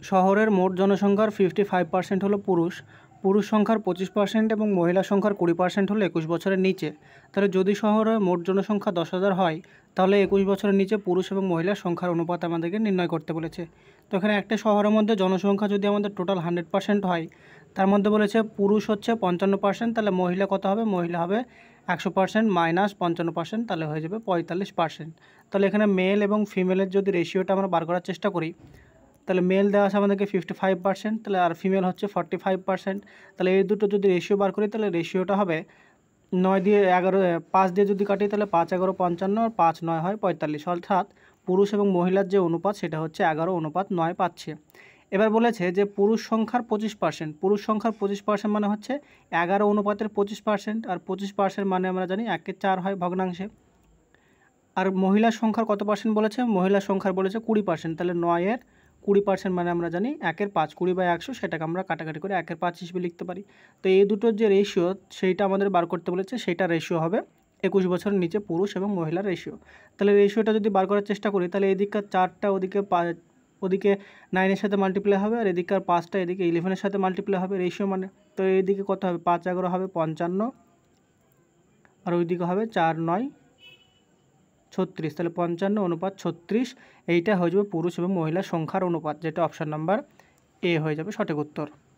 শহরের মোট জনসংখ্যার 55% হলো পুরুষ, পুরুষ সংখ্যার 25% এবং মহিলা সংখ্যার 20% হলো 21 বছরের নিচে। তাহলে যদি শহরের মোট জনসংখ্যা 10,000 হয়, তাহলে 21 বছরের নিচে পুরুষ এবং মহিলার সংখ্যার অনুপাত আমাদেরকে নির্ণয় করতে বলেছে। তো এখানে একটা শহরের মধ্যে জনসংখ্যা যদি আমাদের টোটাল 100% হয়, তার মধ্যে বলেছে পুরুষ হচ্ছে 55%, তাহলে মহিলা কত হবে? মহিলা হবে 100% মাইনাস 55%, তাহলে হয়ে যাবে 45%। তাহলে এখানে মেল এবং ফিমেলের যদি রেশিওটা আমরা বার করার চেষ্টা করি, তাহলে মেল দেওয়া আছে আমাদেরকে 55%, তাহলে আর ফিমেল হচ্ছে 45%। তাহলে এই দুটো যদি রেশিও বার করি, তাহলে রেশিওটা হবে 9 দিয়ে 11, 5 দিয়ে যদি কাটি তাহলে 5 11 55 আর 5 9 হয় 45, অর্থাৎ পুরুষ এবং মহিলার যে অনুপাত সেটা হচ্ছে 11:9 পাচ্ছে। এবার বলেছে যে পুরুষ সংখ্যার 25%, পুরুষ সংখ্যার 25% মানে হচ্ছে 11:25%, আর 25% মানে আমরা জানি 1/4 হয় ভগ্নাংশে। আর মহিলার সংখ্যার কত পার্সেন্ট বলেছে? মহিলার সংখ্যার বলেছে 20%, তাহলে 9/20% মানে আমরা জানি 1/5, 20/100, সেটাকে আমরা কাটাকাটি করে 1/5 হিসেবে লিখতে পারি। তো এই দুটোর যে রেশিও সেইটা আমাদের বার করতে বলেছে, সেইটা রেশিও হবে 21 বছরের নিচে পুরুষ এবং মহিলার রেশিও। তাহলে রেশিওটা যদি বার করার চেষ্টা করি, তাহলে এদিককার 4টা ওদিকে 9-এর সাথে মাল্টিপ্লাই হবে, আর এদিককার 5টা এদিকে 11-এর সাথে মাল্টিপ্লাই হবে রেশিও মানে। তো এইদিকে কত হবে? 5 11 হবে 55, আর ওইদিকে হবে 4 9 36, তাহলে 55:36, এইটা হয়ে যাবে পুরুষ এবং মহিলার সংখ্যার অনুপাত, যেটা অপশান নাম্বার এ হয়ে যাবে সঠিক উত্তর।